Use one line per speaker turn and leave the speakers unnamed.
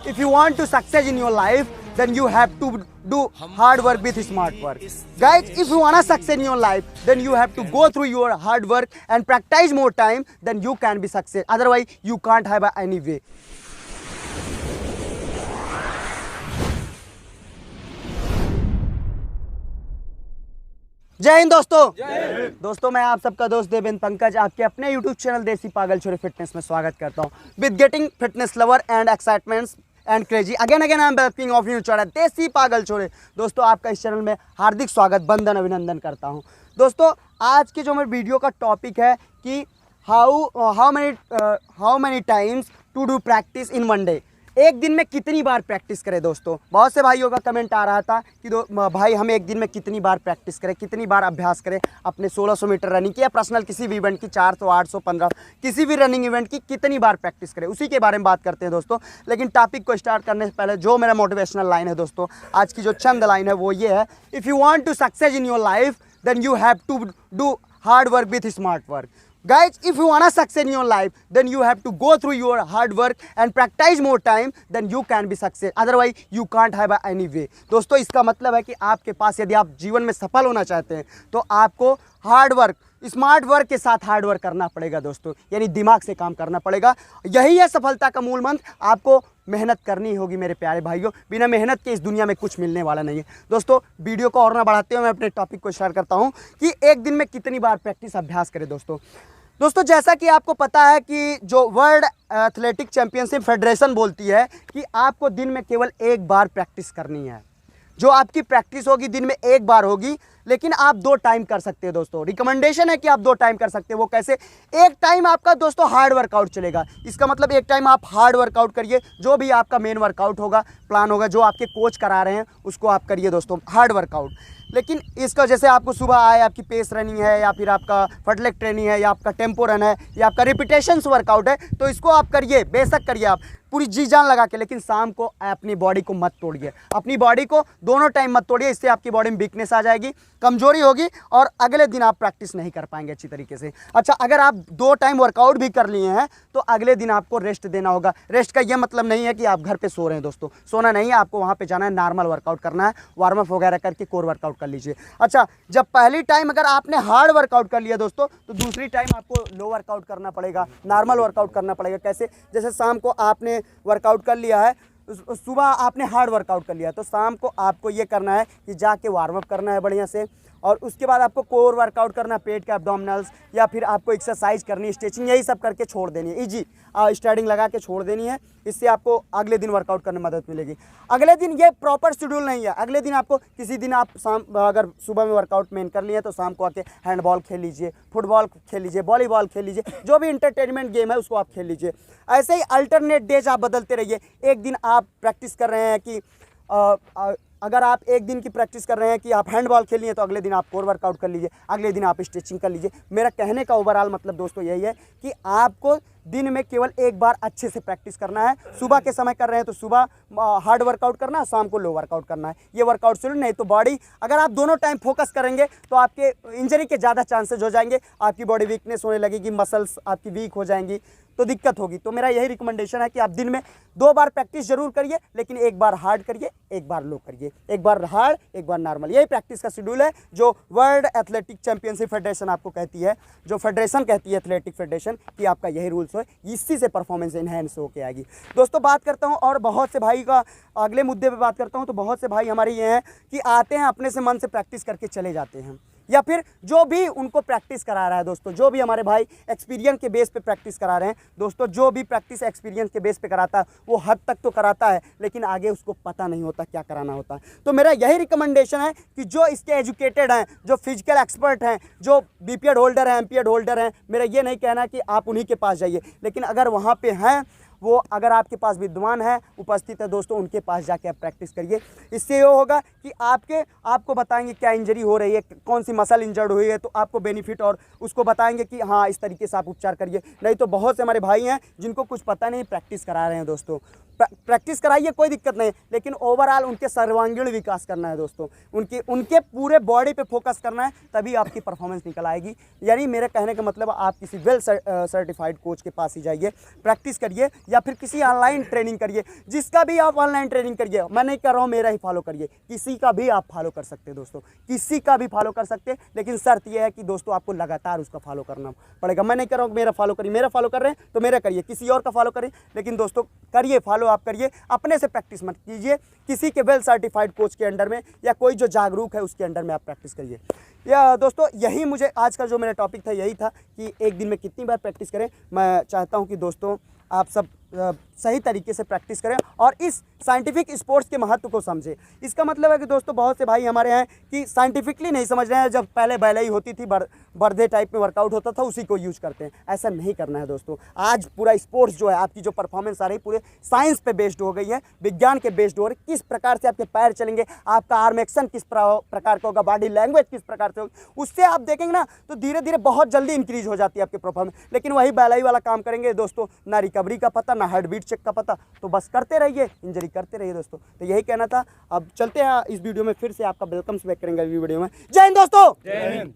if you want to success in your life, then you have to do hard work with smart work. Guys, if you want to succeed in your life, then you have to go through your hard work and practice more time, then you can be success. Otherwise, you can't have any way. जय हिंद दोस्तों। दोस्तों मैं आप सबका दोस्त देवेंद्र पंकज आपके अपने YouTube channel देसी पागल छोरे फिटनेस में स्वागत करता हूं। With getting fitness lover and excitements and crazy again I am welcoming of new channel देसी पागल छोरे। दोस्तों आपका इस चैनल में हार्दिक स्वागत वंदन अभिनंदन करता हूं। दोस्तों आज के जो मेरे वीडियो का टॉपिक है कि how many times to do practice in one day. एक दिन में कितनी बार प्रैक्टिस करें। दोस्तों बहुत से भाइयों का कमेंट आ रहा था कि भाई हम एक दिन में कितनी बार प्रैक्टिस करें, कितनी बार अभ्यास करें अपने 1600 मीटर रनिंग की या पर्सनल किसी भी इवेंट की 400, 800, 15 किसी भी रनिंग इवेंट की कितनी बार प्रैक्टिस करें, उसी के बारे में बात करते हैं दोस्तों। लेकिन टॉपिक को स्टार्ट करने से पहले जो मेरा मोटिवेशनल लाइन है दोस्तों, आज की जो चंद लाइन है वो ये है, if you want to success in your life then you have to do hard work with smart work. Guys, if you want to succeed in your life, then you have to go through your hard work and practice more time, then you can be success. Otherwise, you can't have any way. दोस्तों इसका मतलब है कि आपके पास यदि आप जीवन में सफल होना चाहते हैं तो आपको हार्ड वर्क, स्मार्ट वर्क के साथ हार्ड वर्क करना पड़ेगा दोस्तों, यानी दिमाग से काम करना पड़ेगा। यही है सफलता का मूल मंत्र। आपको मेहनत करनी होगी मेरे प्यारे भाइयों, बिना मेहनत के इस दुनिया में कुछ मिलने वाला नहीं है। दोस्तों वीडियो को और ना बढ़ाते हुए मैं अपने टॉपिक को स्टार्ट करता हूँ कि एक दिन में कितनी बार प्रैक्टिस अभ्यास करें। दोस्तों जैसा कि आपको पता है कि जो वर्ल्ड एथलेटिक चैंपियनशिप फेडरेशन बोलती है कि आपको दिन में केवल एक बार प्रैक्टिस करनी है। जो आपकी प्रैक्टिस होगी दिन में एक बार होगी, लेकिन आप 2 टाइम कर सकते हैं। दोस्तों रिकमेंडेशन है कि आप 2 टाइम कर सकते हैं। वो कैसे? एक टाइम आपका दोस्तों हार्ड वर्कआउट चलेगा। इसका मतलब एक टाइम आप हार्ड वर्कआउट करिए, जो भी आपका मेन वर्कआउट होगा, प्लान होगा, जो आपके कोच करा रहे हैं उसको आप करिए दोस्तों, हार्ड वर्कआउट। लेकिन इसका जैसे आपको सुबह आए, आपकी पेस रनिंग है या फिर आपका फटलेक ट्रेनिंग है या आपका टेम्पो रन है या आपका रिपीटेशंस वर्कआउट है, तो इसको आप करिए, बेशक करिए आप पूरी जी जान लगा के, लेकिन शाम को अपनी बॉडी को मत तोड़िए। अपनी बॉडी को दोनों टाइम मत तोड़िए, इससे आपकी बॉडी में वीकनेस आ जाएगी, कमजोरी होगी और अगले दिन आप प्रैक्टिस नहीं कर पाएंगे अच्छी तरीके से। अच्छा, अगर आप 2 टाइम वर्कआउट भी कर लिए हैं तो अगले दिन आपको रेस्ट देना होगा। रेस्ट का यह मतलब नहीं है कि आप घर पे सो रहे हैं दोस्तों, सोना नहीं है, आपको वहाँ पे जाना है, नॉर्मल वर्कआउट करना है, वार्म अप वगैरह करके कोर वर्कआउट कर लीजिए। अच्छा, जब पहली टाइम अगर आपने हार्ड वर्कआउट कर लिया दोस्तों, तो दूसरी टाइम आपको लो वर्कआउट करना पड़ेगा, नॉर्मल वर्कआउट करना पड़ेगा। कैसे? जैसे शाम को आपने वर्कआउट कर लिया है, सुबह आपने हार्ड वर्कआउट कर लिया है, तो शाम को आपको ये करना है कि जाके वार्म अप करना है बढ़िया से, और उसके बाद आपको कोर वर्कआउट करना, पेट के एब्डोमिनल्स या फिर आपको एक्सरसाइज करनी है, स्ट्रेचिंग, यही सब करके छोड़ देनी है। इजी स्ट्रेडिंग लगा के छोड़ देनी है। इससे आपको अगले दिन वर्कआउट करने में मदद मिलेगी। अगले दिन ये प्रॉपर शेड्यूल नहीं है। अगले दिन आपको किसी दिन आप शाम अगर सुबह में वर्कआउट मेन कर लिए तो शाम को आके हैंडबॉल खेल लीजिए, फुटबॉल खेल लीजिए, वॉलीबॉल खेल लीजिए, जो भी इंटरटेनमेंट गेम है उसको आप खेल लीजिए। ऐसे ही अल्टरनेट डेज आप बदलते रहिए। एक दिन आप प्रैक्टिस कर रहे हैं कि अगर आप एक दिन की प्रैक्टिस कर रहे हैं कि आप हैंडबॉल खेलिए, तो अगले दिन आप कोर वर्कआउट कर लीजिए, अगले दिन आप स्ट्रेचिंग कर लीजिए। मेरा कहने का ओवरऑल मतलब दोस्तों यही है कि आपको दिन में केवल एक बार अच्छे से प्रैक्टिस करना है। सुबह के समय कर रहे हैं तो सुबह हार्ड वर्कआउट करना है, शाम को लो वर्कआउट करना है। ये वर्कआउट शुरू नहीं तो बॉडी, अगर आप दोनों टाइम फोकस करेंगे तो आपके इंजरी के ज़्यादा चांसेस हो जाएंगे, आपकी बॉडी वीकनेस होने लगेगी, मसल्स आपकी वीक हो जाएंगी, तो दिक्कत होगी। तो मेरा यही रिकमेंडेशन है कि आप दिन में 2 बार प्रैक्टिस जरूर करिए, लेकिन एक बार हार्ड करिए, एक बार लो करिए, एक बार हार्ड, एक बार नॉर्मल। यही प्रैक्टिस का शेड्यूल है जो वर्ल्ड एथलेटिक चैंपियनशिप फेडरेशन आपको कहती है, जो फेडरेशन कहती है एथलेटिक फेडरेशन, कि आपका यही रूल्स हो, इसी से परफॉर्मेंस इनहेंस होके आएगी। दोस्तों बात करता हूँ और बहुत से भाई का अगले मुद्दे पे बात करता हूँ। तो बहुत से भाई हमारे ये हैं कि आते हैं अपने से मन से प्रैक्टिस करके चले जाते हैं, या फिर जो भी उनको प्रैक्टिस करा रहा है दोस्तों, जो भी हमारे भाई एक्सपीरियंस के बेस पे प्रैक्टिस करा रहे हैं दोस्तों, जो भी प्रैक्टिस एक्सपीरियंस के बेस पे कराता है वो हद तक तो कराता है, लेकिन आगे उसको पता नहीं होता क्या कराना होता है। तो मेरा यही रिकमेंडेशन है कि जो इसके एजुकेटेड हैं, जो फिजिकल एक्सपर्ट हैं, जो बीपीएड होल्डर हैं, एमपीएड होल्डर हैं, मेरा ये नहीं कहना कि आप उन्हीं के पास जाइए, लेकिन अगर वहाँ पे हैं वो, अगर आपके पास विद्वान है, उपस्थित है दोस्तों, उनके पास जाके आप प्रैक्टिस करिए। इससे ये होगा कि आपको बताएंगे क्या इंजरी हो रही है, कौन सी मसल इंजर्ड हुई है, तो आपको बेनिफिट, और उसको बताएंगे कि हाँ इस तरीके से आप उपचार करिए। नहीं तो बहुत से हमारे भाई हैं जिनको कुछ पता नहीं, प्रैक्टिस करा रहे हैं दोस्तों। प्रैक्टिस कराइए, कोई दिक्कत नहीं, लेकिन ओवरऑल उनके सर्वांगीण विकास करना है दोस्तों, उनके पूरे बॉडी पे फोकस करना है, तभी आपकी परफॉर्मेंस निकल आएगी। यानी मेरे कहने का मतलब आप किसी वेल सर्टिफाइड कोच के पास ही जाइए, प्रैक्टिस करिए, या फिर किसी ऑनलाइन ट्रेनिंग करिए, जिसका भी आप ऑनलाइन ट्रेनिंग करिए। मैं नहीं कर रहा हूँ मेरा ही फॉलो करिए, किसी का भी आप फॉलो कर सकते हैं दोस्तों, किसी का भी फॉलो कर सकते हैं, लेकिन शर्त यह है कि दोस्तों आपको लगातार उसका फॉलो करना पड़ेगा। मैं नहीं कर रहा हूँ मेरा फॉलो करिए, मेरा फॉलो कर रहे हैं तो मेरा करिए, किसी और का फॉलो करिए, लेकिन दोस्तों करिए फॉलो आप करिए, अपने से प्रैक्टिस मत कीजिए, किसी के वेल सर्टिफाइड कोच के अंडर में या कोई जो जागरूक है उसके अंडर में आप प्रैक्टिस करिए। या दोस्तों यही मुझे आज का जो मेरा टॉपिक था यही था कि एक दिन में कितनी बार प्रैक्टिस करें। मैं चाहता हूं कि दोस्तों आप सब सही तरीके से प्रैक्टिस करें और इस साइंटिफिक स्पोर्ट्स के महत्व को समझें। इसका मतलब है कि दोस्तों बहुत से भाई हमारे हैं कि साइंटिफिकली नहीं समझ रहे हैं, जब पहले बैलाई होती थी, बर्दे टाइप में वर्कआउट होता था, उसी को यूज करते हैं। ऐसा नहीं करना है दोस्तों। आज पूरा स्पोर्ट्स जो है, आपकी जो परफॉर्मेंस आ रही पूरे साइंस पे बेस्ड हो गई है, विज्ञान के बेस्ड हो रही है। किस प्रकार से आपके पैर चलेंगे, आपका आर्म एक्शन किस प्रकार का होगा, बॉडी लैंग्वेज किस प्रकार से होगी, उससे आप देखेंगे ना तो धीरे धीरे बहुत जल्दी इंक्रीज हो जाती है आपकी परफॉर्मेंस। लेकिन वही बैलाई वाला काम करेंगे दोस्तों, ना रिकवरी का पता, ना हार्ट बीट चेक का पता, तो बस करते रहिए, इंजरी करते रहिए दोस्तों। तो यही कहना था। अब चलते हैं इस वीडियो में, फिर से आपका वेलकम बैक करेंगे वीडियो में। जय हिंद दोस्तों, जय हिंद।